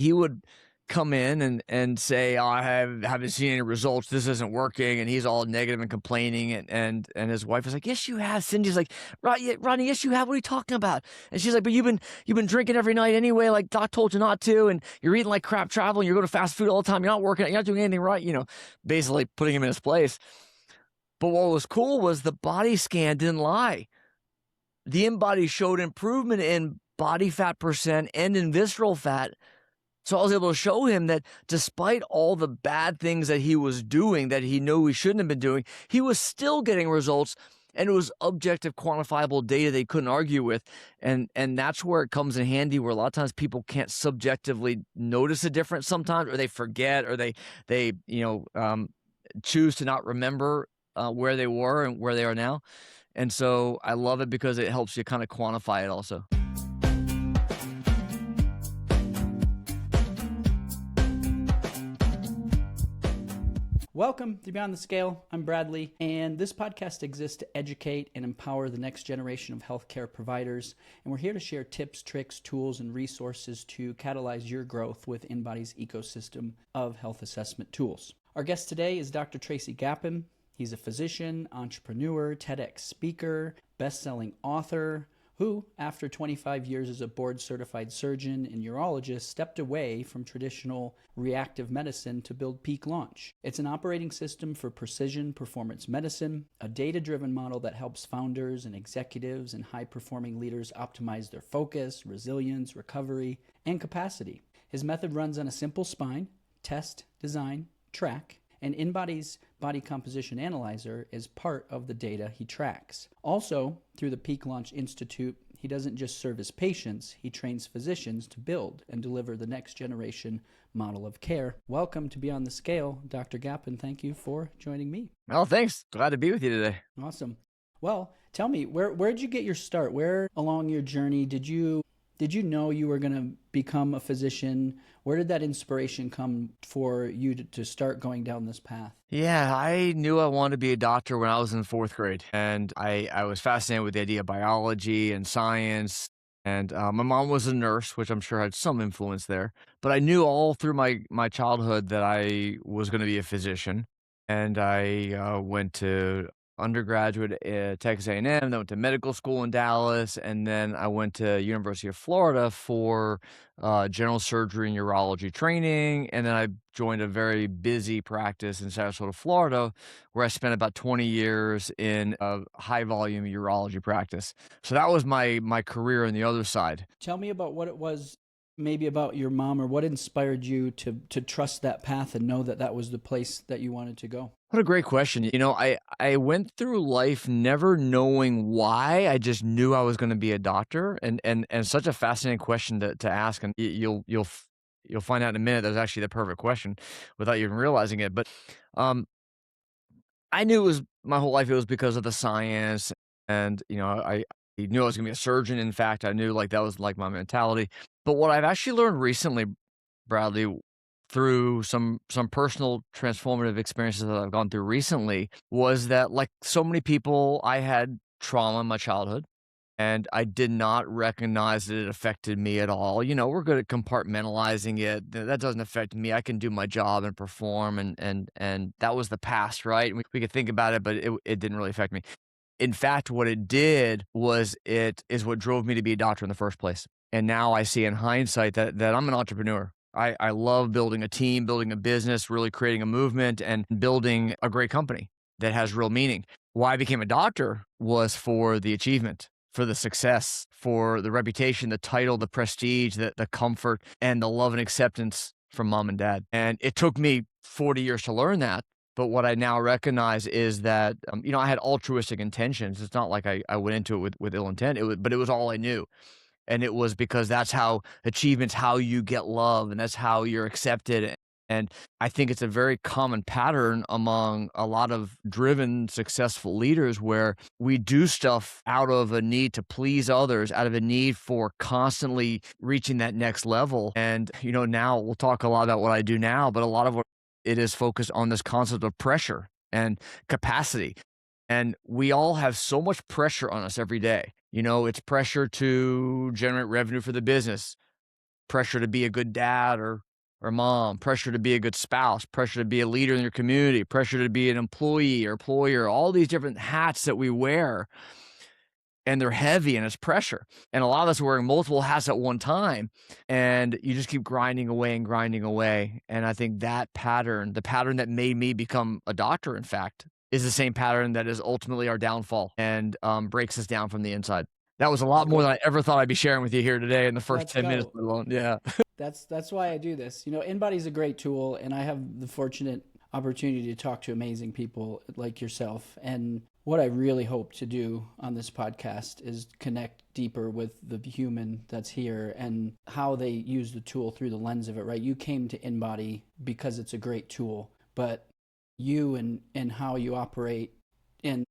he would come in and say, "Oh, haven't seen any results. This isn't working." And he's all negative and complaining. And his wife is like, "Yes, you have." Cindy's like, Ronnie, yes, you have. What are you talking about?" And she's like, "But you've been drinking every night anyway. Like Doc told you not to, and you're eating like crap, traveling. You're going to fast food all the time. You're not working. You're not doing anything right." Basically putting him in his place. But what was cool was the body scan didn't lie. The InBody showed improvement in body fat percent and in visceral fat. So I was able to show him that despite all the bad things that he was doing that he knew he shouldn't have been doing, he was still getting results, and it was objective, quantifiable data they couldn't argue with. And that's where it comes in handy, where a lot of times people can't subjectively notice a difference sometimes, or they forget, or they choose to not remember where they were and where they are now. And so I love it because it helps you kind of quantify it also. Welcome to Beyond the Scale. I'm Bradley, and this podcast exists to educate and empower the next generation of healthcare providers. And we're here to share tips, tricks, tools, and resources to catalyze your growth with InBody's ecosystem of health assessment tools. Our guest today is Dr. Tracy Gapin. He's a physician, entrepreneur, TEDx speaker, best-selling author, who, after 25 years as a board-certified surgeon and urologist, stepped away from traditional reactive medicine to build Peak Launch. It's an operating system for precision performance medicine, a data-driven model that helps founders and executives and high-performing leaders optimize their focus, resilience, recovery, and capacity. His method runs on a simple spine: test, design, track, and InBody's body composition analyzer is part of the data he tracks. Also, through the Peak Launch Institute, he doesn't just serve his patients, he trains physicians to build and deliver the next generation model of care. Welcome to Beyond the Scale, Dr. Gapin. Thank you for joining me. Oh, thanks. Glad to be with you today. Awesome. Well, tell me, where'd you get your start? Where along your journey did you know you were going to become a physician? Where did that inspiration come for you to start going down this path? Yeah, I knew I wanted to be a doctor when I was in fourth grade, and I was fascinated with the idea of biology and science. And my mom was a nurse, which I'm sure had some influence there. But I knew all through my childhood that I was going to be a physician. And I went to undergraduate at Texas A&M, then went to medical school in Dallas, and then I went to University of Florida for general surgery and urology training. And then I joined a very busy practice in Sarasota, Florida, where I spent about 20 years in a high volume urology practice. So that was my career on the other side. Tell me about what it was, maybe about your mom, or what inspired you to trust that path and know that that was the place that you wanted to go. What a great question. I went through life never knowing why. I just knew I was going to be a doctor, and such a fascinating question to ask. And you'll find out in a minute that's actually the perfect question without you even realizing it. But I knew it was my whole life. It was because of the science, and I knew I was going to be a surgeon. In fact, I knew like that was like my mentality. But what I've actually learned recently, Bradley, through some personal transformative experiences that I've gone through recently, was that, like so many people, I had trauma in my childhood, and I did not recognize that it affected me at all. We're good at compartmentalizing it. That doesn't affect me. I can do my job and perform, and that was the past, right? We could think about it, but it didn't really affect me. In fact, what it did was it is what drove me to be a doctor in the first place. And now I see in hindsight that I'm an entrepreneur. I love building a team, building a business, really creating a movement, and building a great company that has real meaning. Why I became a doctor was for the achievement, for the success, for the reputation, the title, the prestige, the comfort, and the love and acceptance from mom and dad. And it took me 40 years to learn that. But what I now recognize is that, I had altruistic intentions. It's not like I went into it with ill intent, but it was all I knew. And it was because that's how achievement's how you get love, and that's how you're accepted. And I think it's a very common pattern among a lot of driven, successful leaders, where we do stuff out of a need to please others, out of a need for constantly reaching that next level. And, now we'll talk a lot about what I do now, but a lot of what it is focused on this concept of pressure and capacity. And we all have so much pressure on us every day. It's pressure to generate revenue for the business, pressure to be a good dad or mom, pressure to be a good spouse, pressure to be a leader in your community, pressure to be an employee or employer, all these different hats that we wear, and they're heavy and it's pressure. And a lot of us are wearing multiple hats at one time, and you just keep grinding away and grinding away. And I think that pattern, the pattern that made me become a doctor, in fact, is the same pattern that is ultimately our downfall and breaks us down from the inside. That was a Let's lot more go. than I ever thought I'd be sharing with you here today in the first Let's 10 minutes go. alone. Yeah. That's why I do this. You know, InBody is a great tool, and I have the fortunate opportunity to talk to amazing people like yourself. And what I really hope to do on this podcast is connect deeper with the human that's here and how they use the tool through the lens of it, right? You came to InBody because it's a great tool, but you and how you operate and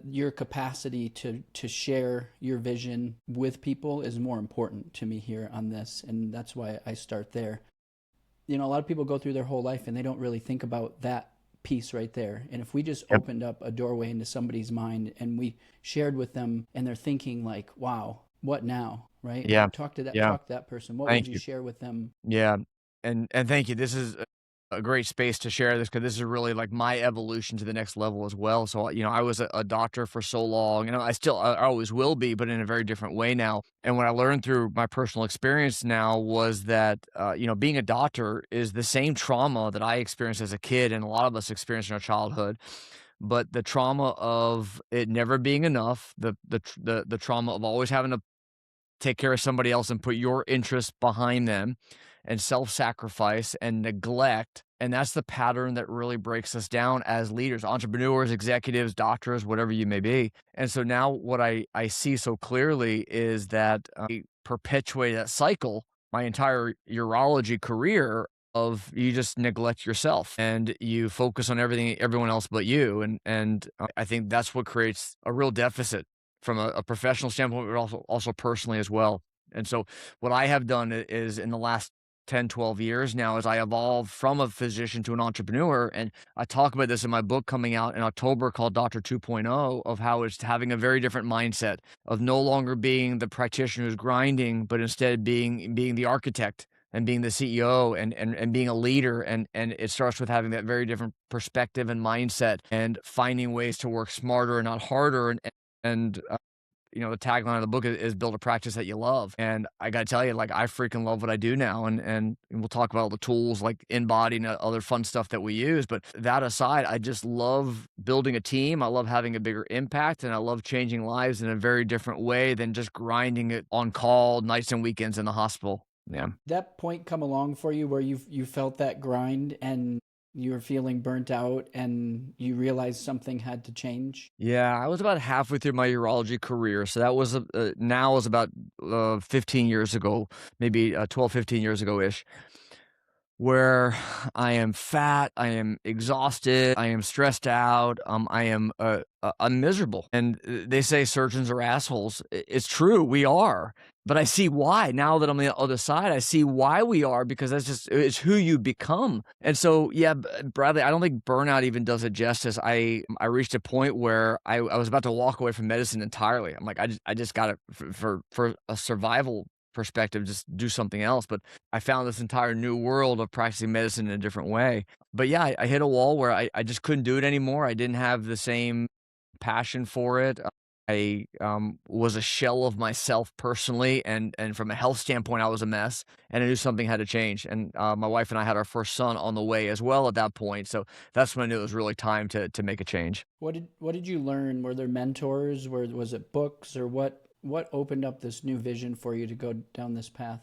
your capacity to share your vision with people is more important to me here on this, and that's why I start there. You know, a lot of people go through their whole life and they don't really think about that piece right there. And if we just Yep. opened up a doorway into somebody's mind and we shared with them and they're thinking like, wow, what now? Right? Yeah. Yeah. Talk to that person. What would Thank you you. share with them? Yeah, and thank you. This is a great space to share this because this is really like my evolution to the next level as well. So, I was a doctor for so long, I always will be, but in a very different way now. And what I learned through my personal experience now was that, being a doctor is the same trauma that I experienced as a kid and a lot of us experienced in our childhood. But the trauma of it never being enough, the trauma of always having to take care of somebody else and put your interests behind them and self-sacrifice and neglect. And that's the pattern that really breaks us down as leaders, entrepreneurs, executives, doctors, whatever you may be. And so now what I see so clearly is that I perpetuate that cycle my entire urology career of you just neglect yourself and you focus on everyone else but you. And I think that's what creates a real deficit from a professional standpoint, but also personally as well. And so what I have done is in the last 10, 12 years now is I evolved from a physician to an entrepreneur. And I talk about this in my book coming out in October called Doctor 2.0 of how it's having a very different mindset of no longer being the practitioner who's grinding, but instead being the architect and being the CEO and being a leader. And it starts with having that very different perspective and mindset and finding ways to work smarter and not harder. And the tagline of the book is build a practice that you love. And I got to tell you, like, I freaking love what I do now. And we'll talk about all the tools like InBody and other fun stuff that we use. But that aside, I just love building a team. I love having a bigger impact and I love changing lives in a very different way than just grinding it on call nights and weekends in the hospital. Yeah. That point come along for you where you felt that grind and you were feeling burnt out and you realized something had to change? Yeah, I was about halfway through my urology career. So that was now was about 15 years ago, maybe 12, 15 years ago ish. Where I am fat, I am exhausted, I am stressed out, I'm miserable. And they say surgeons are assholes. It's true, we are. But I see why now that I'm on the other side. I see why we are because it's who you become. And so, yeah, Bradley, I don't think burnout even does it justice. I reached a point where I was about to walk away from medicine entirely. I'm like, I just got to for a survival perspective, just do something else. But I found this entire new world of practicing medicine in a different way. But yeah, I hit a wall where I just couldn't do it anymore. I didn't have the same passion for it. I was a shell of myself personally, and from a health standpoint, I was a mess, and I knew something had to change. And my wife and I had our first son on the way as well at that point, so that's when I knew it was really time to make a change. What did you learn? Were there mentors? Was it books or what opened up this new vision for you to go down this path?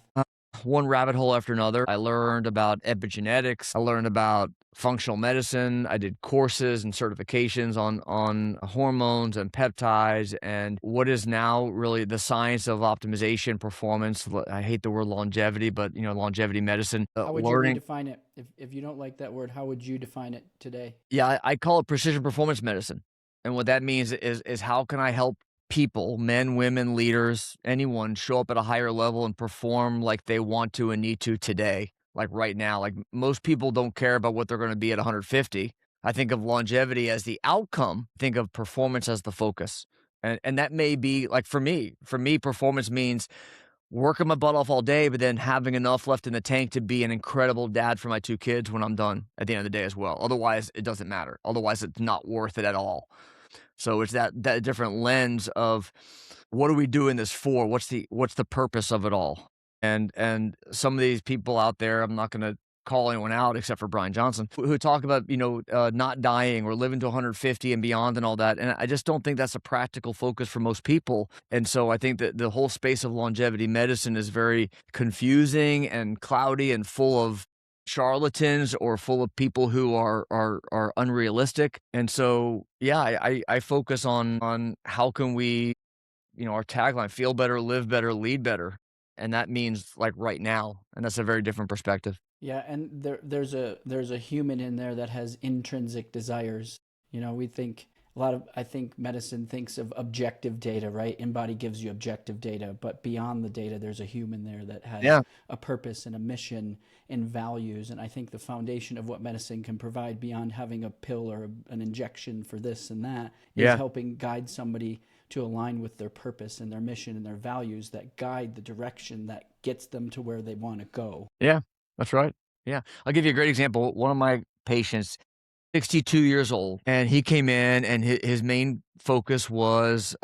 One rabbit hole after another. I learned about epigenetics. I learned about functional medicine. I did courses and certifications on hormones and peptides and what is now really the science of optimization performance. I hate the word longevity, but longevity medicine. How would you Learning, redefine it? If you don't like that word, how would you define it today? yeah, I call it precision performance medicine, and what that means is how can I help people, men, women, leaders, anyone show up at a higher level and perform like they want to and need to today, like right now. Like most people don't care about what they're going to be at 150. I think of longevity as the outcome, think of performance as the focus. And that may be like for me, performance means working my butt off all day, but then having enough left in the tank to be an incredible dad for my 2 kids when I'm done at the end of the day as well. Otherwise, it doesn't matter. Otherwise, it's not worth it at all. So it's that different lens of what are we doing this for? What's the purpose of it all? And some of these people out there, I'm not gonna call anyone out except for Brian Johnson, who talk about, not dying or living to 150 and beyond and all that. And I just don't think that's a practical focus for most people. And so I think that the whole space of longevity medicine is very confusing and cloudy and full of charlatans or full of people who are unrealistic. And so, yeah, I focus on how can we, our tagline, feel better, live better, lead better. And that means like right now. And that's a very different perspective. Yeah, and there's a human in there that has intrinsic desires. We think I think medicine thinks of objective data, right? InBody gives you objective data, but beyond the data, there's a human there that has Yeah. a purpose and a mission and values. And I think the foundation of what medicine can provide beyond having a pill or an injection for this and that is Yeah. helping guide somebody to align with their purpose and their mission and their values that guide the direction that gets them to where they want to go. Yeah. That's right. Yeah. I'll give you a great example. One of my patients, 62 years old, and he came in and his main focus was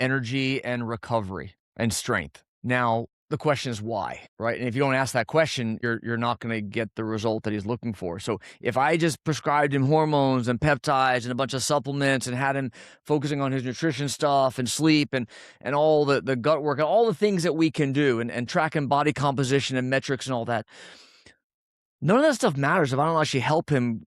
energy and recovery and strength. Now, the question is why, right? And if you don't ask that question, you're not going to get the result that he's looking for. So if I just prescribed him hormones and peptides and a bunch of supplements and had him focusing on his nutrition stuff and sleep and all the gut work and all the things that we can do and tracking body composition and metrics and all that, none of that stuff matters if I don't actually help him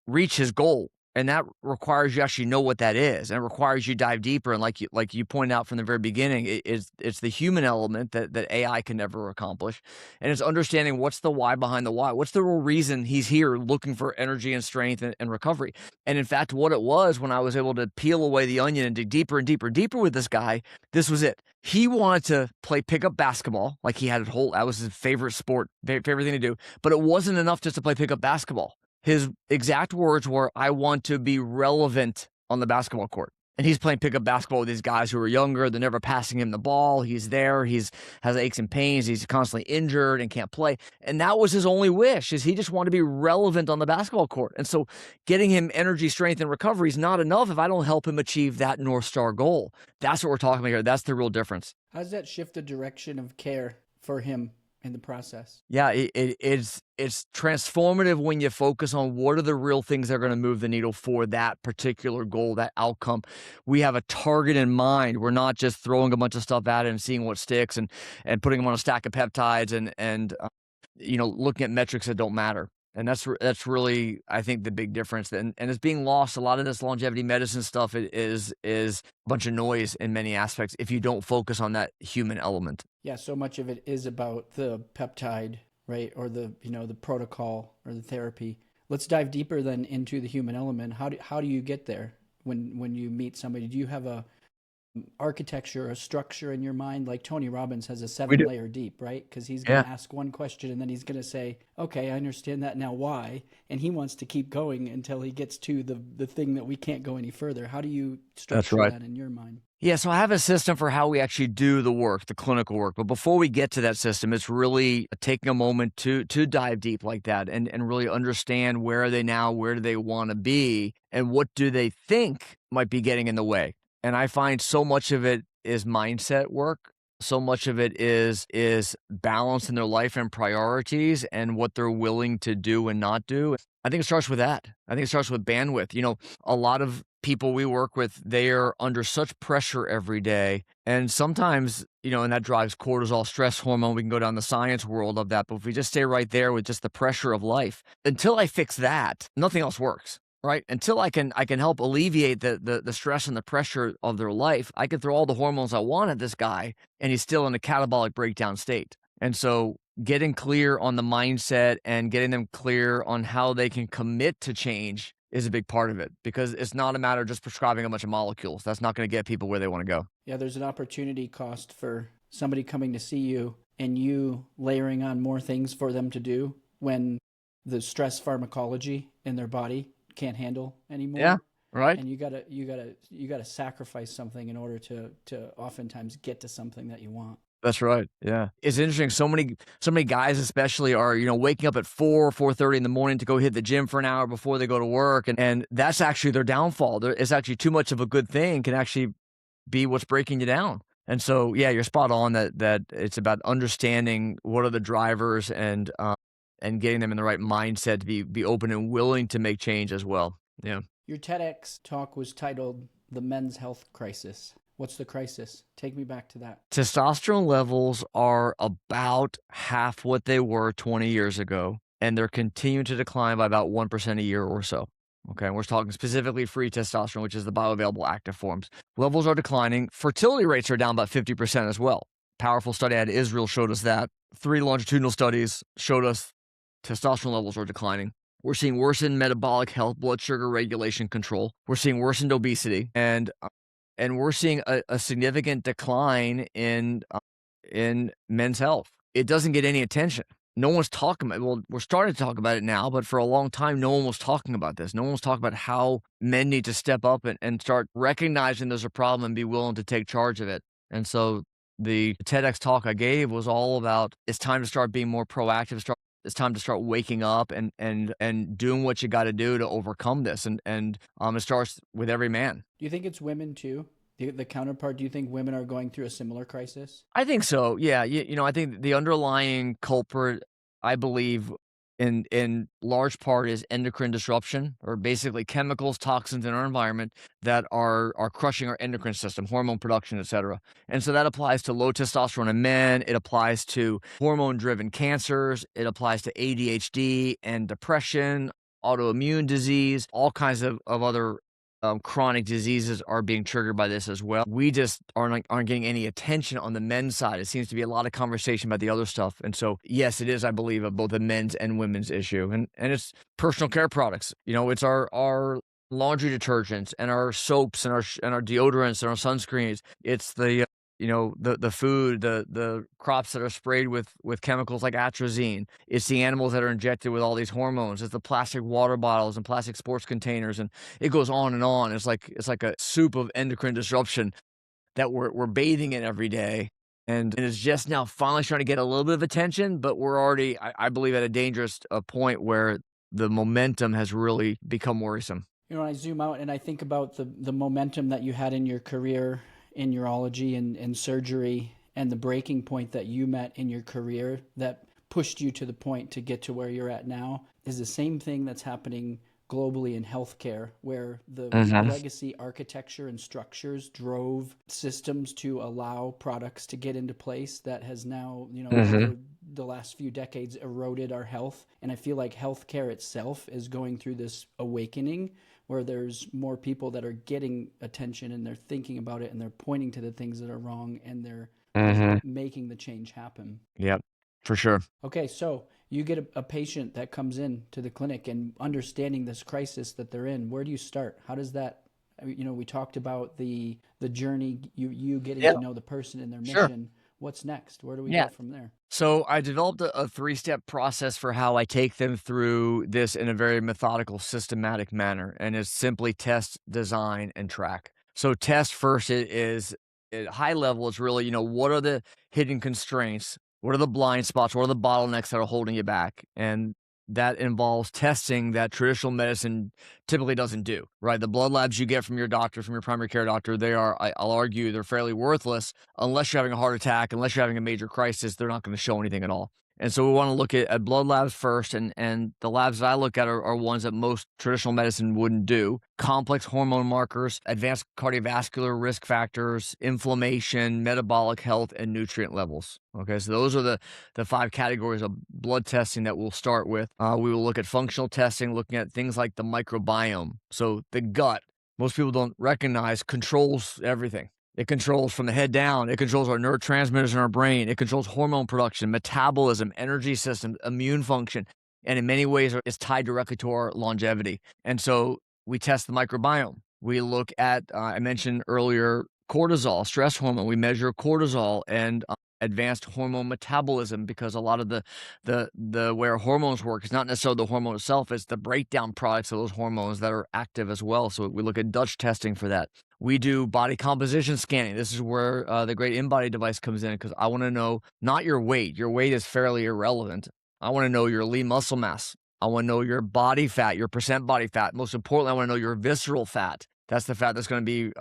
reach his goal. And that requires you actually know what that is, and it requires you dive deeper. And like you pointed out from the very beginning, it's the human element that AI can never accomplish, and it's understanding what's the why behind the why. What's the real reason he's here, looking for energy and strength and recovery. And in fact, what it was when I was able to peel away the onion and dig deeper and deeper and deeper with this guy, this was it. He wanted to play pickup basketball, like he had a whole. That was his favorite sport, favorite thing to do. But it wasn't enough just to play pickup basketball. His exact words were, "I want to be relevant on the basketball court." And he's playing pickup basketball with these guys who are younger. They're never passing him the ball. He's there. Has aches and pains. He's constantly injured and can't play. And that was his only wish, is he just wanted to be relevant on the basketball court. And so getting him energy, strength, and recovery is not enough if I don't help him achieve that North Star goal. That's what we're talking about here. That's the real difference. How does that shift the direction of care for him in the process? Yeah, it's transformative when you focus on what are the real things that are going to move the needle for that particular goal, that outcome. We have a target in mind. We're not just throwing a bunch of stuff at it and seeing what sticks and putting them on a stack of peptides and looking at metrics that don't matter. And that's really, I think, the big difference. And it's being lost. A lot of this longevity medicine stuff is a bunch of noise in many aspects if you don't focus on that human element. Yeah, so much of it is about the peptide, right? Or the protocol or the therapy. Let's dive deeper then into the human element. How do you get there when you meet somebody? Do you have a architecture, a structure in your mind? Like Tony Robbins has a 7-layer deep, right? Because he's going to ask one question and then he's going to say, okay, I understand that, now why? And he wants to keep going until he gets to the thing that we can't go any further. How do you structure that in your mind? Yeah, so I have a system for how we actually do the work, the clinical work. But before we get to that system, it's really taking a moment to dive deep like that and really understand where are they now, where do they want to be, and what do they think might be getting in the way. And I find so much of it is mindset work. So much of it is balance in their life and priorities and what they're willing to do and not do. I think it starts with that. I think it starts with bandwidth. A lot of people we work with, they are under such pressure every day. And sometimes, and that drives cortisol, stress hormone. We can go down the science world of that. But if we just stay right there with just the pressure of life, until I fix that, nothing else works. Right. Until I can help alleviate the stress and the pressure of their life, I can throw all the hormones I want at this guy and he's still in a catabolic breakdown state. And so getting clear on the mindset and getting them clear on how they can commit to change is a big part of it, because it's not a matter of just prescribing a bunch of molecules. That's not going to get people where they want to go. Yeah, there's an opportunity cost for somebody coming to see you and you layering on more things for them to do when the stress pharmacology in their body can't handle anymore. Yeah, right. And you gotta sacrifice something in order to oftentimes get to something that you want. That's right, yeah. It's interesting, so many guys especially are, waking up at 4:30 in the morning to go hit the gym for an hour before they go to work, and that's actually their downfall. It's actually too much of a good thing can actually be what's breaking you down. And so, yeah, you're spot on that it's about understanding what are the drivers and getting them in the right mindset to be open and willing to make change as well. Yeah. Your TEDx talk was titled The Men's Health Crisis. What's the crisis? Take me back to that. Testosterone levels are about half what they were 20 years ago, and they're continuing to decline by about 1% a year or so. Okay, we're talking specifically free testosterone, which is the bioavailable active forms. Levels are declining. Fertility rates are down about 50% as well. Powerful study out of Israel showed us that. 3 longitudinal studies showed us testosterone levels are declining. We're seeing worsened metabolic health, blood sugar regulation control. We're seeing worsened obesity, and we're seeing a significant decline in men's health. It doesn't get any attention. No one's talking about it. Well, we're starting to talk about it now, but for a long time, no one was talking about this. No one was talking about how men need to step up and start recognizing there's a problem and be willing to take charge of it. And so the TEDx talk I gave was all about it's time to start being more proactive. It's time to start waking up and doing what you got to do to overcome this. And it starts with every man. Do you think it's women too? The counterpart, do you think women are going through a similar crisis? I think so. Yeah. I think the underlying culprit, I believe, in large part is endocrine disruption, or basically chemicals, toxins in our environment that are crushing our endocrine system, hormone production, et cetera. And so that applies to low testosterone in men. It applies to hormone-driven cancers. It applies to ADHD and depression, autoimmune disease, all kinds of other chronic diseases are being triggered by this as well. We just aren't getting any attention on the men's side. It seems to be a lot of conversation about the other stuff. And so, yes, it is, I believe, both a men's and women's issue. And it's personal care products. It's our laundry detergents and our soaps and our deodorants and our sunscreens. It's the food, the crops that are sprayed with chemicals like atrazine. It's the animals that are injected with all these hormones. It's the plastic water bottles and plastic sports containers, and it goes on and on. It's like a soup of endocrine disruption that we're bathing in every day. And it's just now finally starting to get a little bit of attention, but we're already, I believe, at a dangerous point where the momentum has really become worrisome. I zoom out and I think about the momentum that you had in your career in urology and surgery, and the breaking point that you met in your career that pushed you to the point to get to where you're at now, is the same thing that's happening globally in healthcare, where the legacy architecture and structures drove systems to allow products to get into place that has now, over the last few decades eroded our health. And I feel like healthcare itself is going through this awakening where there's more people that are getting attention and they're thinking about it and they're pointing to the things that are wrong and they're making the change happen. Yep, for sure. Okay, so you get a patient that comes in to the clinic and understanding this crisis that they're in. Where do you start? How does that, we talked about the journey, you getting to know the person and their mission. What's next? Where do we go from there? So I developed a 3-step process for how I take them through this in a very methodical, systematic manner. And it's simply test, design, and track. So test first is at high level, it's really, what are the hidden constraints? What are the blind spots? What are the bottlenecks that are holding you back? And that involves testing that traditional medicine typically doesn't do, right? The blood labs you get from your doctor, from your primary care doctor, I'll argue, they're fairly worthless unless you're having a heart attack, unless you're having a major crisis, they're not going to show anything at all. And so we want to look at blood labs first, and the labs that I look at are ones that most traditional medicine wouldn't do. Complex hormone markers, advanced cardiovascular risk factors, inflammation, metabolic health, and nutrient levels. Okay, so those are the 5 categories of blood testing that we'll start with. We will look at functional testing, looking at things like the microbiome. So the gut, most people don't recognize, controls everything. It controls from the head down. It controls our neurotransmitters in our brain. It controls hormone production, metabolism, energy system, immune function. And in many ways, it's tied directly to our longevity. And so we test the microbiome. We look at, I mentioned earlier, cortisol, stress hormone. We measure cortisol and advanced hormone metabolism, because a lot of the where hormones work is not necessarily the hormone itself, it's the breakdown products of those hormones that are active as well. So we look at Dutch testing for that. We do body composition scanning. This is where the great InBody device comes in, because I want to know not your weight. Your weight is fairly irrelevant. I want to know your lean muscle mass. I want to know your body fat, your percent body fat. Most importantly, I want to know your visceral fat. That's the fat that's going to be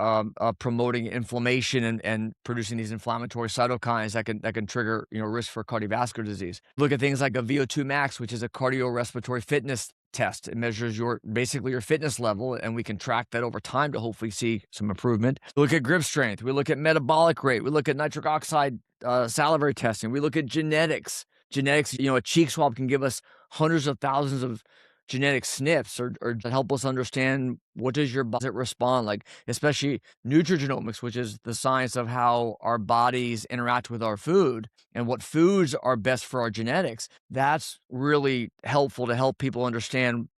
promoting inflammation and producing these inflammatory cytokines that can trigger risk for cardiovascular disease. Look at things like a VO2 max, which is a cardiorespiratory fitness test. It measures basically your fitness level, and we can track that over time to hopefully see some improvement. Look at grip strength. We look at metabolic rate. We look at nitric oxide salivary testing. We look at genetics. Genetics, a cheek swab can give us hundreds of thousands of genetic snips or help us understand what does your body respond like, especially nutrigenomics, which is the science of how our bodies interact with our food and what foods are best for our genetics. That's really helpful to help people understand.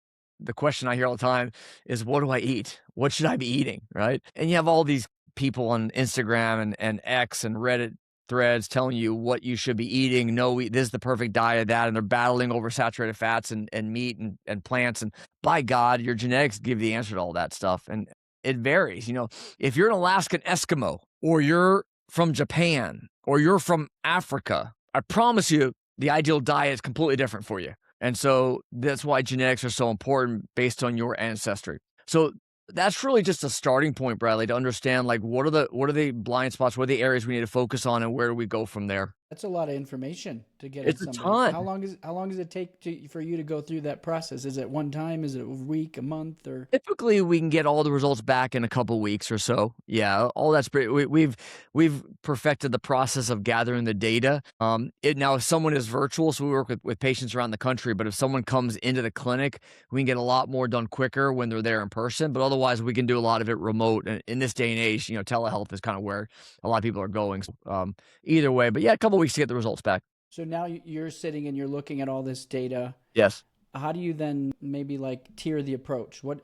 The question I hear all the time is, what do I eat? What should I be eating? Right. And you have all these people on Instagram and X and Reddit threads telling you what you should be eating. No, this is the perfect diet, that, and they're battling over saturated fats and meat and plants. And by God, your genetics give you the answer to all that stuff. And it varies. If you're an Alaskan Eskimo, or you're from Japan, or you're from Africa, I promise you the ideal diet is completely different for you. And so that's why genetics are so important based on your ancestry. So that's really just a starting point, Bradley, to understand like what are the blind spots, what are the areas we need to focus on, and where do we go from there? That's a lot of information to get. It's a ton. How long does it take for you to go through that process? Is it one time? Is it a week, a month, or? Typically, we can get all the results back in a couple weeks or so. Yeah, all that's pretty. We've perfected the process of gathering the data. Now, if someone is virtual, so we work with patients around the country. But if someone comes into the clinic, we can get a lot more done quicker when they're there in person. But otherwise, we can do a lot of it remote. And in this day and age, telehealth is kind of where a lot of people are going. Either way, but yeah, a couple weeks to get the results back. So now you're sitting and you're looking at all this data. Yes. How do you then maybe like tier the approach? What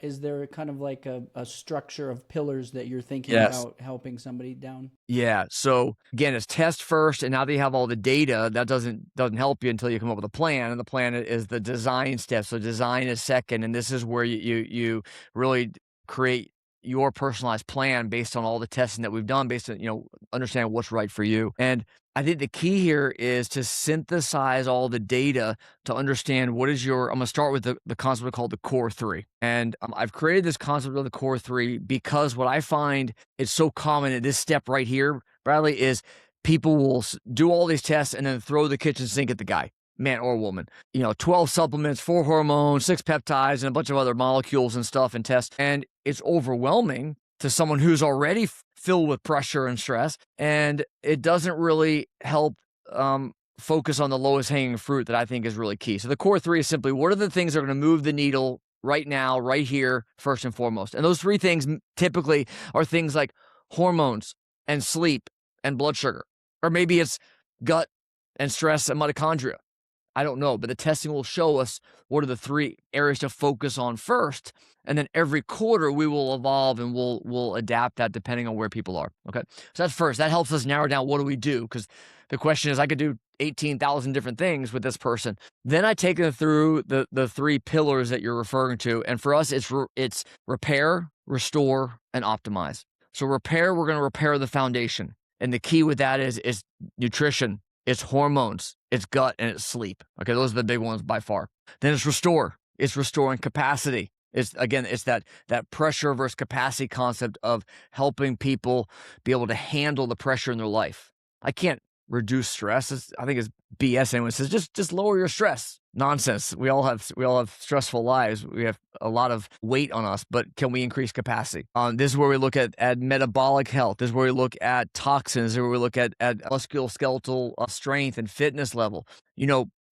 is there kind of like a structure of pillars that you're thinking about helping somebody down? Yeah. So again, it's test first, and now that you have all the data, that doesn't help you until you come up with a plan. And the plan is the design step. So design is second, and this is where you really create your personalized plan based on all the testing that we've done, based on understanding what's right for you. And I think the key here is to synthesize all the data to understand what is I'm going to start with the concept called the core three. And I've created this concept of the core three because what I find is so common at this step right here, Bradley, is people will do all these tests and then throw the kitchen sink at the guy, man or woman. 12 supplements, 4 hormones, 6 peptides, and a bunch of other molecules and stuff and tests. And it's overwhelming to someone who's already filled with pressure and stress. And it doesn't really help focus on the lowest hanging fruit that I think is really key. So the core three is simply, what are the things that are going to move the needle right now, right here, first and foremost? And those 3 things typically are things like hormones and sleep and blood sugar. Or maybe it's gut and stress and mitochondria. I don't know, but the testing will show us what are the 3 areas to focus on first. And then every quarter we will evolve and we'll adapt that depending on where people are. Okay. So that's first. That helps us narrow down what do we do? Because the question is, I could do 18,000 different things with this person. Then I take them through the 3 pillars that you're referring to. And for us, it's repair, restore, and optimize. So repair, we're going to repair the foundation. And the key with that is nutrition, it's hormones, it's gut, and it's sleep. Okay, those are the big ones by far. Then it's restore. It's restoring capacity. It's that pressure versus capacity concept of helping people be able to handle the pressure in their life. I can't reduce stress. I think it's BS. Anyone says just lower your stress. Nonsense. We all have stressful lives. We have a lot of weight on us, but can we increase capacity? This is where we look at metabolic health. This is where we look at toxins. This is where we look at musculoskeletal strength and fitness level.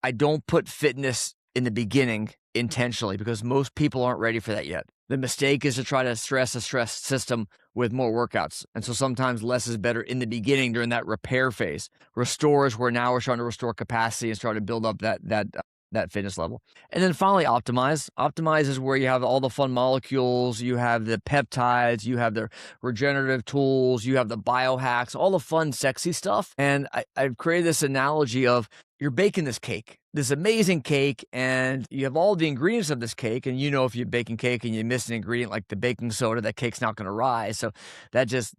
I don't put fitness in the beginning intentionally because most people aren't ready for that yet. The mistake is to try to stress a stress system with more workouts. And so sometimes less is better in the beginning during that repair phase. Restore is where now we're trying to restore capacity and trying to build up that that fitness level. And then finally, optimize. Optimize is where you have all the fun molecules, you have the peptides, you have the regenerative tools, you have the biohacks, all the fun, sexy stuff. And I've created this analogy of you're baking this cake, this amazing cake, and you have all the ingredients of this cake. And if you're baking cake and you miss an ingredient like the baking soda, that cake's not going to rise. So that just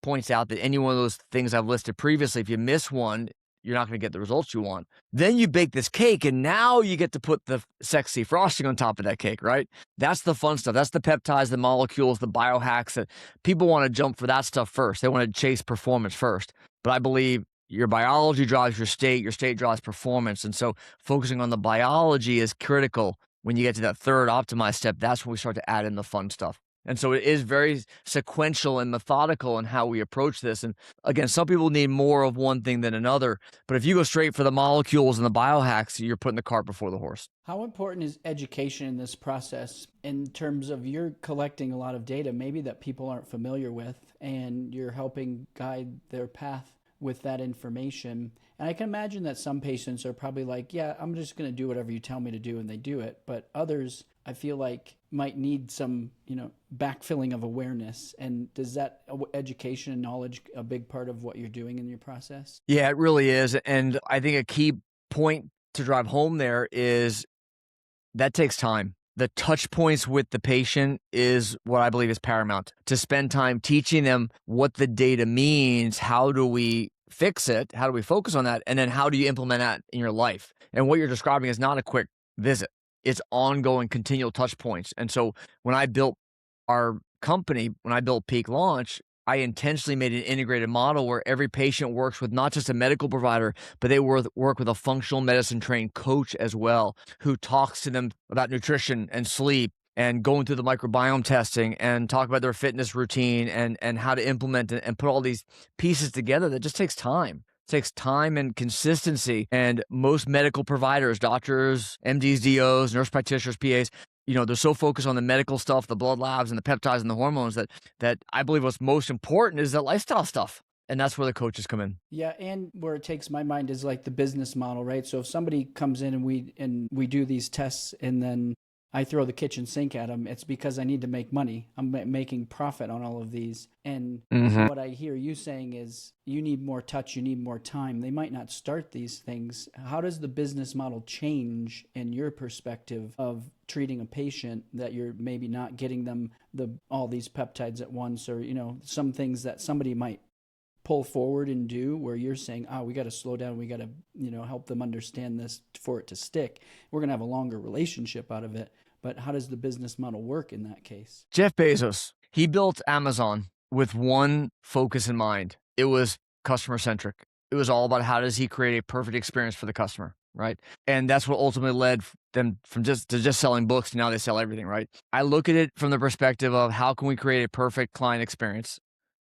points out that any one of those things I've listed previously, if you miss one, you're not going to get the results you want. Then you bake this cake, and now you get to put the sexy frosting on top of that cake, right? That's the fun stuff. That's the peptides, the molecules, the biohacks that people want to jump for that stuff first. They want to chase performance first. But I believe your biology drives your state drives performance. And so focusing on the biology is critical. When you get to that third optimized step, that's when we start to add in the fun stuff. And so it is very sequential and methodical in how we approach this. And again, some people need more of one thing than another. But if you go straight for the molecules and the biohacks, you're putting the cart before the horse. How important is education in this process in terms of you're collecting a lot of data, maybe that people aren't familiar with, and you're helping guide their path with that information? And I can imagine that some patients are probably like, yeah, I'm just going to do whatever you tell me to do, and they do it. But others, I feel like, might need some, backfilling of awareness. And does that education and knowledge a big part of what you're doing in your process? Yeah, it really is. And I think a key point to drive home there is that takes time. The touch points with the patient is what I believe is paramount. To spend time teaching them what the data means, how do we fix it, how do we focus on that, and then how do you implement that in your life? And what you're describing is not a quick visit. It's ongoing, continual touch points. And so when I built our company, when I built Peak Launch, I intentionally made an integrated model where every patient works with not just a medical provider, but they work with a functional medicine trained coach as well, who talks to them about nutrition and sleep and going through the microbiome testing and talk about their fitness routine and how to implement it and put all these pieces together. That just takes time. It takes time and consistency. And most medical providers, doctors, MDs, DOs, nurse practitioners, PAs, they're so focused on the medical stuff, the blood labs and the peptides and the hormones that I believe what's most important is that lifestyle stuff. And that's where the coaches come in. Yeah, and where it takes my mind is like the business model, right? So if somebody comes in and we do these tests and then I throw the kitchen sink at them, it's because I need to make money. I'm making profit on all of these. And what I hear you saying is you need more touch, you need more time. They might not start these things. How does the business model change in your perspective of treating a patient that you're maybe not getting them all these peptides at once, or, some things that somebody might pull forward and do where you're saying, we got to slow down. We got to, help them understand this for it to stick. We're going to have a longer relationship out of it. But how does the business model work in that case? Jeff Bezos, he built Amazon with one focus in mind. It was customer centric. It was all about how does he create a perfect experience for the customer, right? And that's what ultimately led them from just selling books to now they sell everything, right? I look at it from the perspective of how can we create a perfect client experience?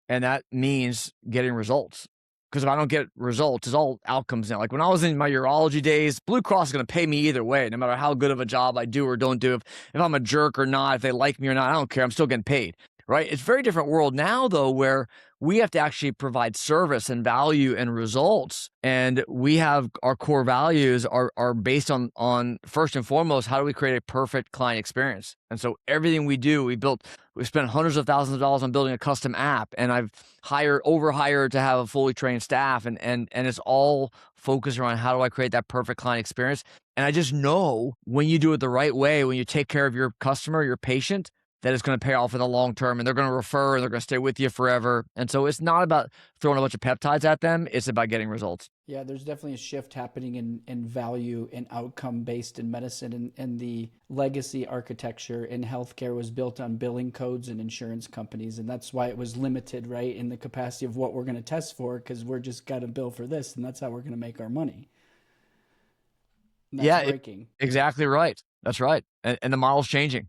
And that means getting results. Because if I don't get results, it's all outcomes now. Like when I was in my urology days, Blue Cross is going to pay me either way, no matter how good of a job I do or don't do. If I'm a jerk or not, if they like me or not, I don't care. I'm still getting paid, right? It's a very different world now, though, where we have to actually provide service and value and results. And we have our core values are based on first and foremost, how do we create a perfect client experience? And so everything we do, we spent hundreds of thousands of dollars on building a custom app, and I've overhired to have a fully trained staff, and it's all focused around how do I create that perfect client experience. And I just know when you do it the right way, when you take care of your customer, your patient, that it's going to pay off in the long term, and they're going to refer and they're going to stay with you forever. And so it's not about throwing a bunch of peptides at them. It's about getting results. Yeah, there's definitely a shift happening in value and outcome based in medicine, and the legacy architecture in healthcare was built on billing codes and insurance companies. And that's why it was limited, right, in the capacity of what we're going to test for, because we're just got to bill for this, and that's how we're going to make our money. That's breaking. Exactly right. That's right. And the model's changing.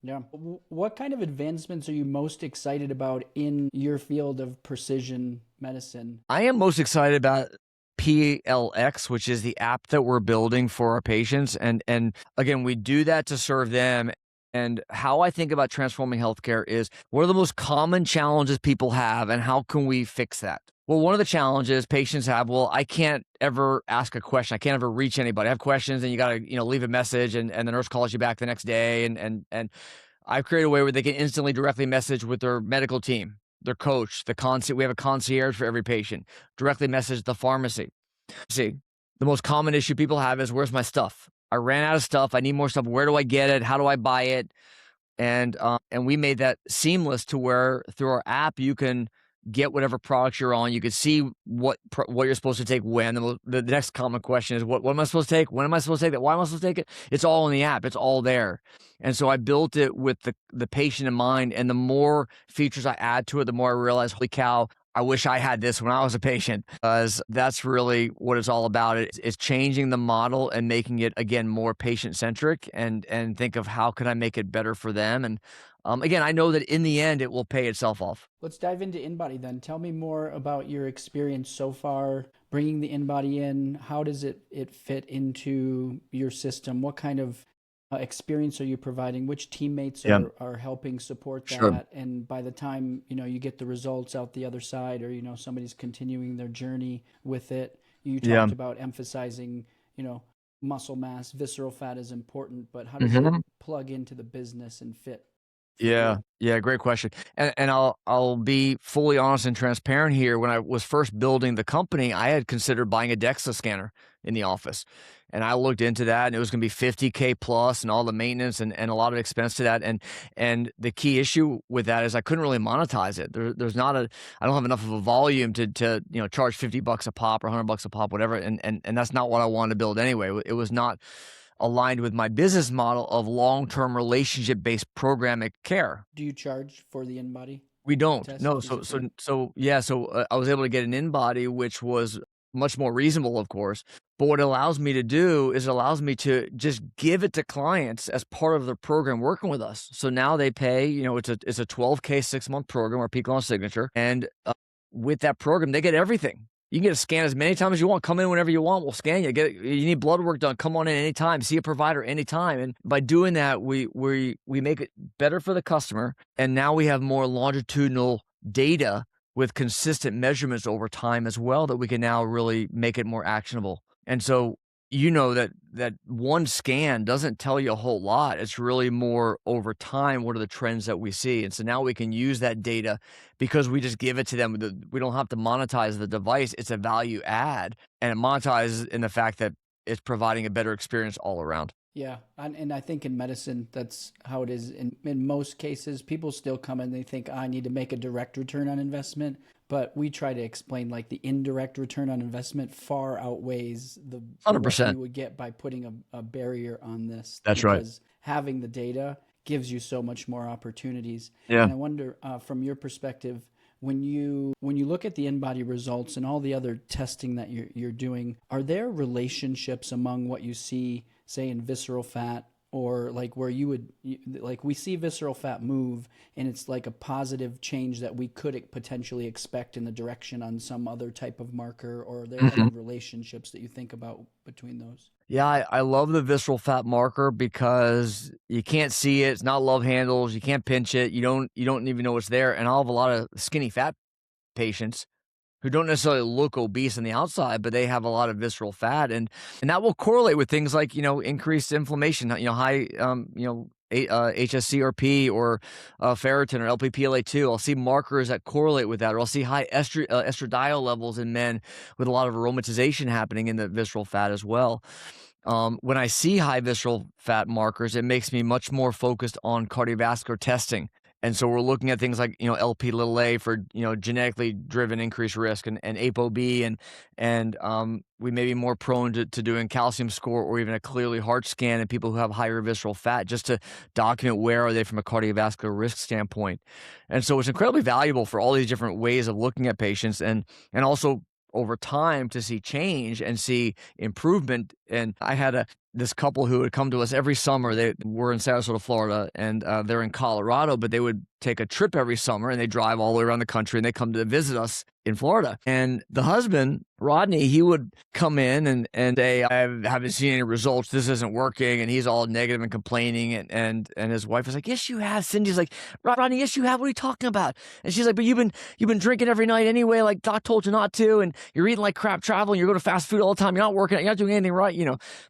Yeah. What kind of advancements are you most excited about in your field of precision medicine? I am most excited about PLX, which is the app that we're building for our patients. And again, we do that to serve them. And how I think about transforming healthcare is what are the most common challenges people have and how can we fix that? Well, one of the challenges patients have, well, I can't ever ask a question. I can't ever reach anybody. I have questions and you got to, leave a message and the nurse calls you back the next day. And I've created a way where they can instantly directly message with their medical team, their coach, we have a concierge for every patient, directly message the pharmacy. See, the most common issue people have is where's my stuff? I ran out of stuff. I need more stuff. Where do I get it? How do I buy it? And we made that seamless to where through our app you can get whatever products you're on. You can see what you're supposed to take when. The next common question is what am I supposed to take? When am I supposed to take that? Why am I supposed to take it? It's all in the app. It's all there. And so I built it with the patient in mind. And the more features I add to it, the more I realize, holy cow, I wish I had this when I was a patient, because that's really what it's all about. It's changing the model and making it, again, more patient-centric and think of how can I make it better for them. And again, I know that in the end, it will pay itself off. Let's dive into InBody then. Tell me more about your experience so far, bringing the InBody in. How does it fit into your system? What kind of experience are you providing? Which teammates Yeah, are helping support sure. that? And by the time, you get the results out the other side, or, somebody's continuing their journey with it, you Yeah. talked about emphasizing, muscle mass, visceral fat is important, but how does it Mhm. plug into the business and fit for Yeah, you? yeah, great question. And I'll be fully honest and transparent here. When I was first building the company, I had considered buying a DEXA scanner in the office. And I looked into that and it was gonna be 50K plus and all the maintenance and a lot of expense to that. And the key issue with that is I couldn't really monetize it. There's not I don't have enough of a volume to charge $50 a pop or $100 a pop, whatever. And that's not what I wanted to build anyway. It was not aligned with my business model of long-term relationship-based programmatic care. Do you charge for the InBody We don't. test No, physically? I was able to get an InBody, which was much more reasonable, of course. But what it allows me to do is it allows me to just give it to clients as part of their program working with us. So now they pay, it's a 12K 6-month program or peak launch signature. And with that program, they get everything. You can get a scan as many times as you want. Come in whenever you want. We'll scan you. You need blood work done. Come on in anytime. See a provider anytime. And by doing that, we make it better for the customer. And now we have more longitudinal data with consistent measurements over time as well that we can now really make it more actionable. And so that one scan doesn't tell you a whole lot. It's really more over time, what are the trends that we see? And so now we can use that data because we just give it to them. We don't have to monetize the device. It's a value add, and it monetizes in the fact that it's providing a better experience all around. Yeah, and I think in medicine, that's how it is. In most cases, people still come and they think, I need to make a direct return on investment. But we try to explain like the indirect return on investment far outweighs the what you 100%. would get by putting a barrier on this, That's right. because having the data gives you so much more opportunities. Yeah. And I wonder, from your perspective, when you look at the InBody results and all the other testing that you're doing, are there relationships among what you see, say in visceral fat, or like where like we see visceral fat move and it's like a positive change that we could potentially expect in the direction on some other type of marker, or are there other Mhm. relationships that you think about between those? Yeah, I love the visceral fat marker because you can't see it. It's not love handles. You can't pinch it. You don't even know it's there. And I'll have a lot of skinny fat patients who don't necessarily look obese on the outside, but they have a lot of visceral fat, and that will correlate with things like increased inflammation, high HSCRP or ferritin or LPPLA2. I'll see markers that correlate with that, or I'll see high estradiol levels in men with a lot of aromatization happening in the visceral fat as well. When I see high visceral fat markers, it makes me much more focused on cardiovascular testing. And so we're looking at things like, LP little a for, genetically driven increased risk and ApoB and we may be more prone to doing calcium score or even a clearly heart scan in people who have higher visceral fat just to document where are they from a cardiovascular risk standpoint. And so it's incredibly valuable for all these different ways of looking at patients and also over time to see change and see improvement. And I had this couple who would come to us every summer. They were in Sarasota, Florida, and they're in Colorado, but they would take a trip every summer and they drive all the way around the country and they come to visit us in Florida. And the husband, Rodney, he would come in and say, I haven't seen any results. This isn't working. And he's all negative and complaining. And his wife was like, yes, you have. Cindy's like, Rodney, yes, you have. What are you talking about? And she's like, but you've been drinking every night anyway. Like doc told you not to. And you're eating like crap traveling. You're going to fast food all the time. You're not working. You're not doing anything right.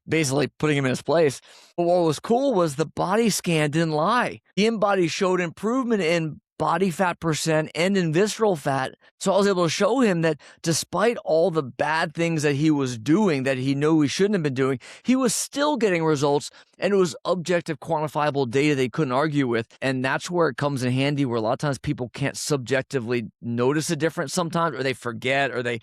Basically putting him in his place. But what was cool was the body scan didn't lie. The InBody showed improvement in body fat percent and in visceral fat. So I was able to show him that despite all the bad things that he was doing that he knew he shouldn't have been doing, he was still getting results, and it was objective, quantifiable data they couldn't argue with. And that's where it comes in handy, where a lot of times people can't subjectively notice a difference sometimes, or they forget, or they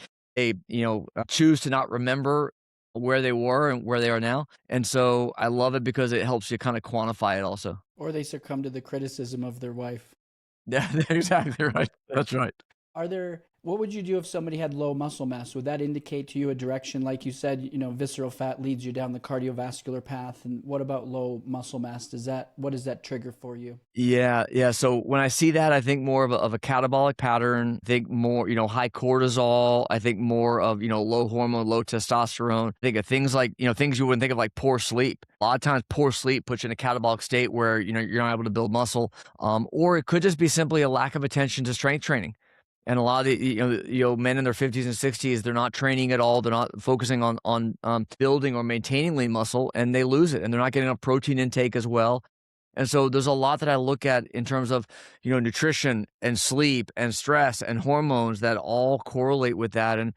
choose to not remember where they were and where they are now. And so I love it because it helps you kind of quantify it also. Or they succumb to the criticism of their wife. Yeah, exactly right. That's right. What would you do if somebody had low muscle mass? Would that indicate to you a direction? Like you said, visceral fat leads you down the cardiovascular path. And what about low muscle mass? What does that trigger for you? Yeah. So when I see that, I think more of a catabolic pattern. I think more, high cortisol. I think more of, low hormone, low testosterone. I think of things like, things you wouldn't think of, like poor sleep. A lot of times poor sleep puts you in a catabolic state where, you're not able to build muscle. Or it could just be simply a lack of attention to strength training. And a lot of the, men in their 50s and 60s, they're not training at all. They're not focusing on building or maintaining lean muscle, and they lose it. And they're not getting enough protein intake as well. And so there's a lot that I look at in terms of, nutrition and sleep and stress and hormones that all correlate with that. And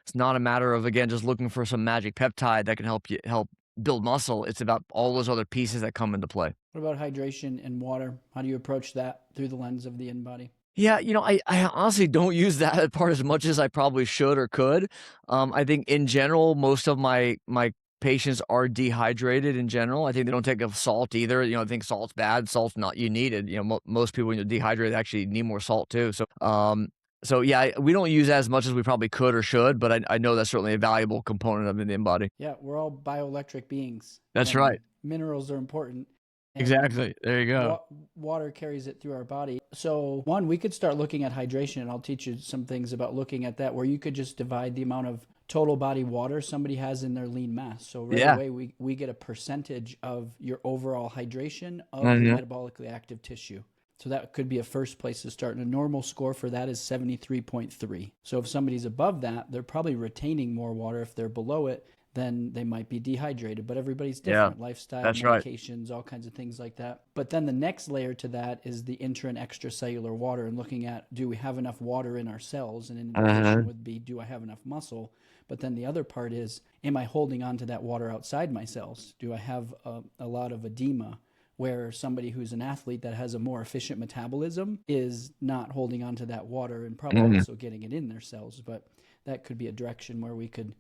it's not a matter of, again, just looking for some magic peptide that can help build muscle. It's about all those other pieces that come into play. What about hydration and water? How do you approach that through the lens of the InBody? Yeah, I honestly don't use that part as much as I probably should or could. I think in general, most of my patients are dehydrated in general. I think they don't take enough salt either. I think salt's bad. Salt's not you needed. Most people when you're dehydrated actually need more salt too. So yeah, we don't use as much as we probably could or should, but I know that's certainly a valuable component of the InBody. Yeah, we're all bioelectric beings. That's right. Minerals are important. Exactly. There you go. Water carries it through our body. So we could start looking at hydration, and I'll teach you some things about looking at that, where you could just divide the amount of total body water somebody has in their lean mass. So away, we get a percentage of your overall hydration of the metabolically active tissue. So that could be a first place to start. And a normal score for that is 73.3. So if somebody's above that, they're probably retaining more water. If they're below it, then they might be dehydrated. But everybody's different. Yeah, lifestyle, medications, all kinds of things like that. But then the next layer to that is the intra and extracellular water, and looking at, do we have enough water in our cells? And in addition would be, do I have enough muscle? But then the other part is, am I holding on to that water outside my cells? Do I have a lot of edema, where somebody who's an athlete that has a more efficient metabolism is not holding on to that water and probably also getting it in their cells? But that could be a direction where we could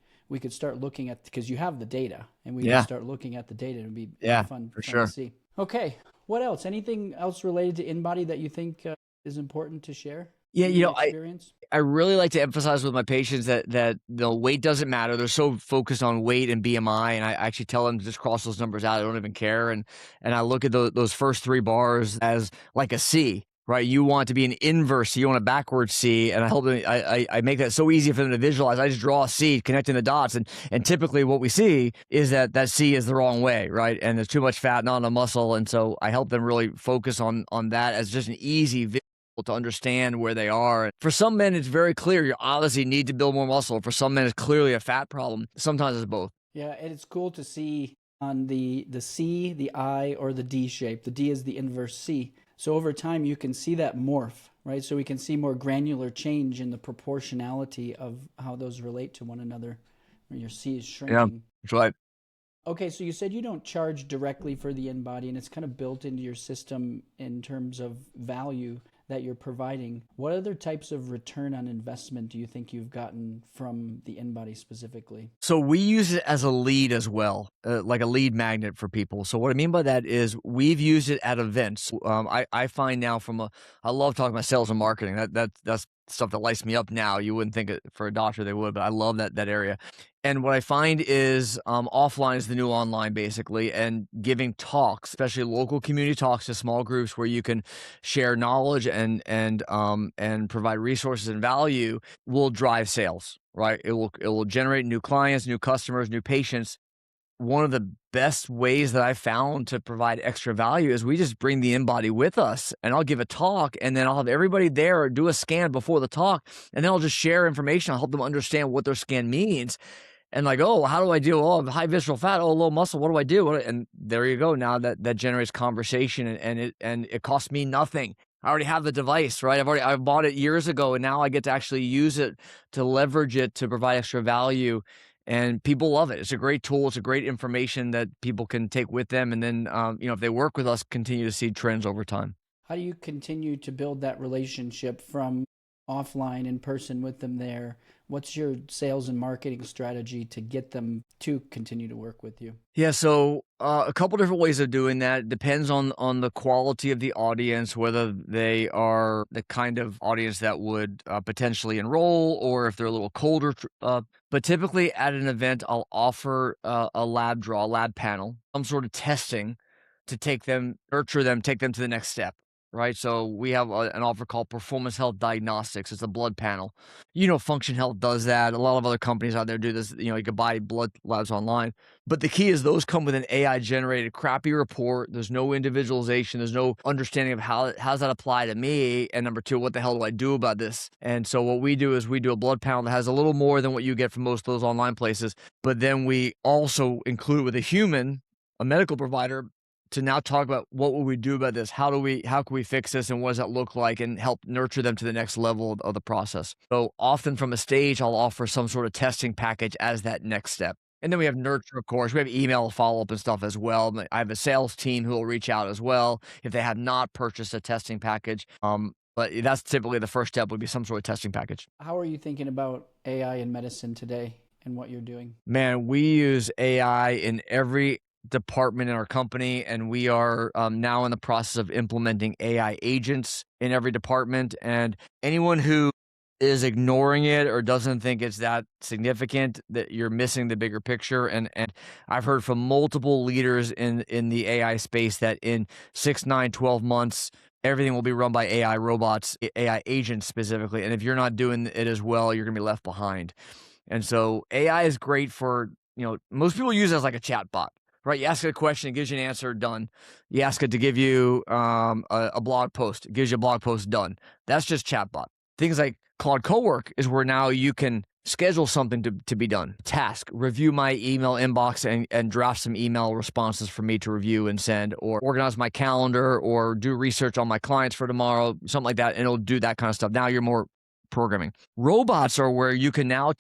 start looking at, because you have the data, and we can start looking at the data, and it'd be fun to see. Okay. What else? Anything else related to InBody that you think is important to share? Yeah, I really like to emphasize with my patients that the weight doesn't matter. They're so focused on weight and BMI, and I actually tell them to just cross those numbers out. I don't even care. And I look at those first three bars as like a C, right? You want to be an inverse C, you want a backwards C, and I help them. I make that so easy for them to visualize. I just draw a C, connecting the dots, and typically what we see is that C is the wrong way, right? And there's too much fat, not enough muscle, and so I help them really focus on that as just an easy visual to understand where they are. For some men, it's very clear you obviously need to build more muscle. For some men, it's clearly a fat problem. Sometimes it's both. Yeah, and it's cool to see on the C, the I, or the D shape. The D is the inverse C. So over time, you can see that morph, right? So we can see more granular change in the proportionality of how those relate to one another, where your C is shrinking. Yeah, that's right. Okay, so you said you don't charge directly for the InBody, and it's kind of built into your system in terms of value that you're providing. What other types of return on investment do you think you've gotten from the InBody specifically? So we use it as a lead as well, like a lead magnet for people. So what I mean by that is we've used it at events. I find now I love talking about sales and marketing. That's stuff that lights me up now. You wouldn't think it for a doctor they would, but I love that area. And what I find is offline is the new online, basically, and giving talks, especially local community talks to small groups where you can share knowledge and provide resources and value will drive sales, right? It will generate new clients, new customers, new patients. One of the best ways that I found to provide extra value is we just bring the InBody with us, and I'll give a talk, and then I'll have everybody there do a scan before the talk, and then I'll just share information. I'll help them understand what their scan means. And like, oh, how do I deal? Oh, high visceral fat. Oh, low muscle. What do I do? And there you go. Now that generates conversation, and it costs me nothing. I already have the device, right? I bought it years ago, and now I get to actually use it to leverage it to provide extra value. And people love it. It's a great tool. It's a great information that people can take with them. And then, if they work with us, continue to see trends over time. How do you continue to build that relationship from offline in person with them there? What's your sales and marketing strategy to get them to continue to work with you? Yeah, so a couple different ways of doing that. Depends on the quality of the audience, whether they are the kind of audience that would potentially enroll, or if they're a little colder. But typically at an event, I'll offer a lab draw, a lab panel, some sort of testing to nurture them, take them to the next step. Right. So we have an offer called Performance Health Diagnostics. It's a blood panel. Function Health does that. A lot of other companies out there do this. You can buy blood labs online. But the key is those come with an AI generated crappy report. There's no individualization. There's no understanding of how does that apply to me. And number two, what the hell do I do about this? And so what we do is we do a blood panel that has a little more than what you get from most of those online places. But then we also include with a medical provider, to now talk about what will we do about this? How can we fix this, and what does that look like, and help nurture them to the next level of the process. So often from a stage, I'll offer some sort of testing package as that next step. And then we have nurture, of course. We have email follow-up and stuff as well. I have a sales team who will reach out as well if they have not purchased a testing package. But that's typically the first step, would be some sort of testing package. How are you thinking about AI in medicine today and what you're doing? Man, we use AI in every department in our company, and we are now in the process of implementing AI agents in every department. And anyone who is ignoring it or doesn't think it's that significant, that you're missing the bigger picture. And I've heard from multiple leaders in the AI space that in 6, 9, 12 months, everything will be run by AI robots, AI agents specifically. And if you're not doing it as well, you're going to be left behind. And so AI is great for, most people use it as like a chat bot. Right, you ask it a question, it gives you an answer, done. You ask it to give you a blog post, it gives you a blog post, done. That's just chatbot. Things like Claude Cowork is where now you can schedule something to be done. Task, review my email inbox and draft some email responses for me to review and send, or organize my calendar, or do research on my clients for tomorrow, something like that, and it'll do that kind of stuff. Now you're more programming. Robots are where you can now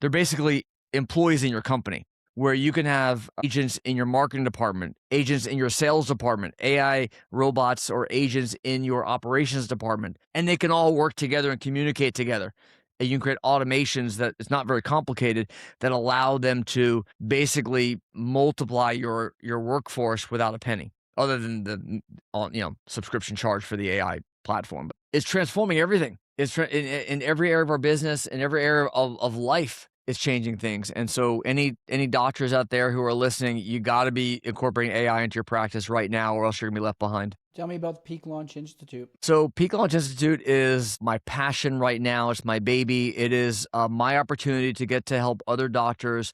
they're basically employees in your company, where you can have agents in your marketing department, agents in your sales department, AI robots or agents in your operations department, and they can all work together and communicate together. And you can create automations that it's not very complicated, that allow them to basically multiply your workforce without a penny, other than the subscription charge for the AI platform. But it's transforming everything. It's in every area of our business, in every area of life. It's changing things. And so any doctors out there who are listening, you got to be incorporating AI into your practice right now, or else you're gonna be left behind. Tell me about the Peak Launch Institute. So Peak Launch Institute is my passion right now. It's my baby. It is my opportunity to get to help other doctors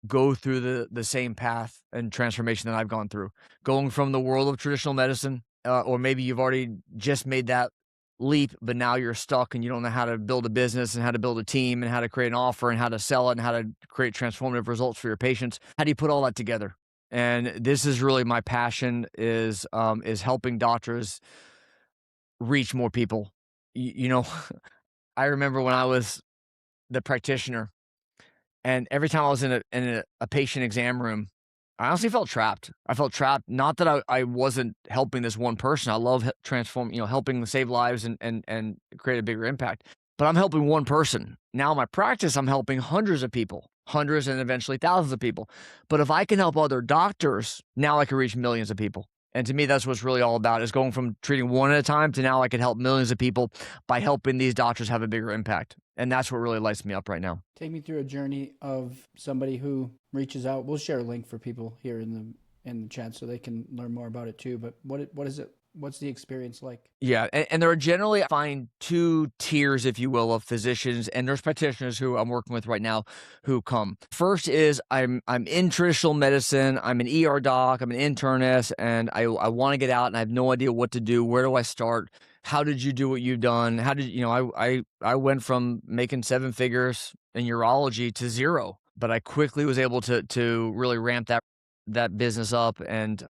go through the same path and transformation that I've gone through, going from the world of traditional medicine, or maybe you've already just made that leap, but now you're stuck and you don't know how to build a business and how to build a team and how to create an offer and how to sell it and how to create transformative results for your patients. How do you put all that together? And this is really my passion, is helping doctors reach more people. I remember when I was the practitioner, and every time I was in a patient exam room, I honestly felt trapped. I felt trapped. Not that I wasn't helping this one person. I love helping save lives and create a bigger impact. But I'm helping one person. Now in my practice, I'm helping hundreds of people, hundreds and eventually thousands of people. But if I can help other doctors, now I can reach millions of people. And to me, that's what's really all about, is going from treating one at a time to now I can help millions of people by helping these doctors have a bigger impact. And that's what really lights me up right now. Take me through a journey of somebody who reaches out. We'll share a link for people here in the chat so they can learn more about it too. But what is it? What's the experience like? Yeah, and there are generally, I find, two tiers, if you will, of physicians and nurse practitioners who I'm working with right now who come. First is I'm in traditional medicine. I'm an ER doc. I'm an internist, and I want to get out, and I have no idea what to do. Where do I start? How did you do what you've done? How did you know? I went from making seven figures in urology to zero, but I quickly was able to really ramp that business up and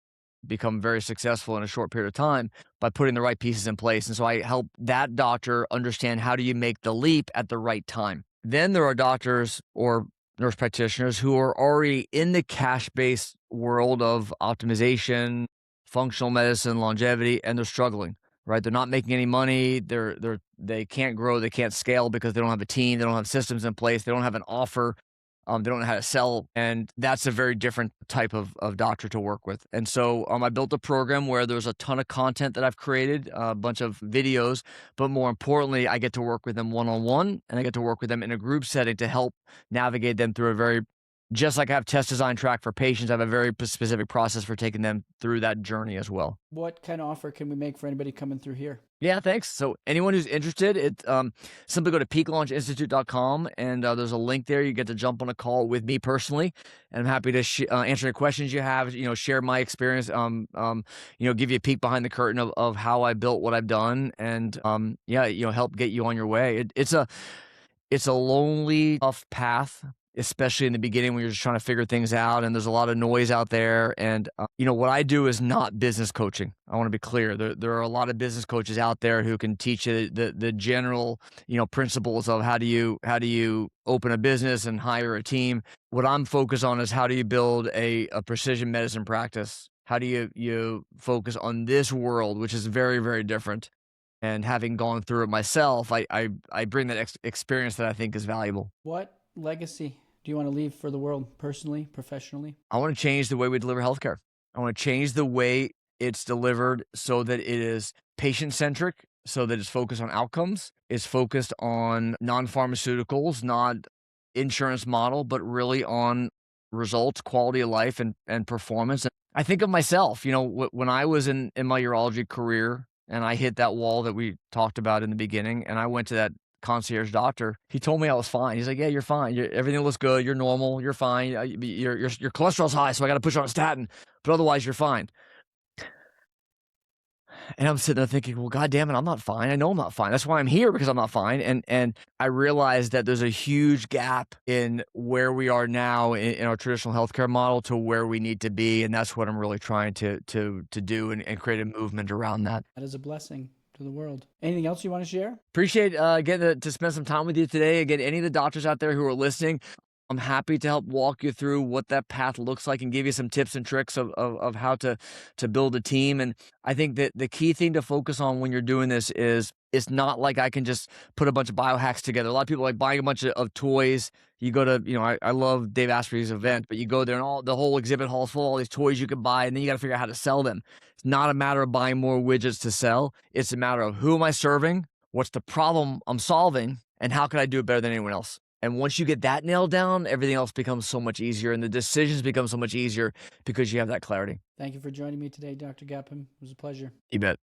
become very successful in a short period of time by putting the right pieces in place. And so I help that doctor understand, how do you make the leap at the right time. Then there are doctors or nurse practitioners who are already in the cash-based world of optimization, functional medicine, longevity, and they're struggling, right? They're not making any money. They can't grow. They can't scale because they don't have a team. They don't have systems in place. They don't have an offer. They don't know how to sell, and that's a very different type of doctor to work with. And so I built a program where there's a ton of content that I've created, a bunch of videos, but more importantly, I get to work with them one-on-one, and I get to work with them in a group setting to help navigate them through just like I have test design track for patients, I have a very specific process for taking them through that journey as well. What kind of offer can we make for anybody coming through here? Yeah, thanks. So anyone who's interested, simply go to peaklaunchinstitute.com, and there's a link there. You get to jump on a call with me personally, and I'm happy to answer any questions you have, share my experience, give you a peek behind the curtain of how I built what I've done, and help get you on your way. It's a lonely, tough path, especially in the beginning when you're just trying to figure things out, and there's a lot of noise out there. And what I do is not business coaching. I want to be clear. There are a lot of business coaches out there who can teach you the general principles of how do you open a business and hire a team. What I'm focused on is, how do you build a precision medicine practice? How do you focus on this world, which is very, very different? And having gone through it myself, I bring that experience that I think is valuable. What legacy do you want to leave for the world, personally, professionally? I want to change the way we deliver healthcare. I want to change the way it's delivered so that it is patient-centric, so that it's focused on outcomes, it's focused on non-pharmaceuticals, not insurance model, but really on results, quality of life, and performance. I think of myself, when I was in my urology career, and I hit that wall that we talked about in the beginning, and I went to that concierge doctor. He told me I was fine. He's like, "Yeah, you're fine. Everything looks good. You're normal. You're fine. Your cholesterol's high, so I got to put you on a statin, but otherwise you're fine." And I'm sitting there thinking, well, God damn it, I'm not fine. I know I'm not fine. That's why I'm here, because I'm not fine. And I realized that there's a huge gap in where we are now in our traditional healthcare model to where we need to be. And that's what I'm really trying to do and create a movement around that. That is a blessing to the world. Anything else you want to share? Appreciate getting to spend some time with you today. Again, any of the doctors out there who are listening, I'm happy to help walk you through what that path looks like and give you some tips and tricks of how to build a team. And I think that the key thing to focus on when you're doing this is, it's not like I can just put a bunch of biohacks together. A lot of people like buying a bunch of toys. You go to, I love Dave Asprey's event, but you go there and the whole exhibit hall is full of all these toys you can buy, and then you got to figure out how to sell them. It's not a matter of buying more widgets to sell. It's a matter of, who am I serving? What's the problem I'm solving? And how can I do it better than anyone else? And once you get that nailed down, everything else becomes so much easier, and the decisions become so much easier because you have that clarity. Thank you for joining me today, Dr. Gapin. It was a pleasure. You bet.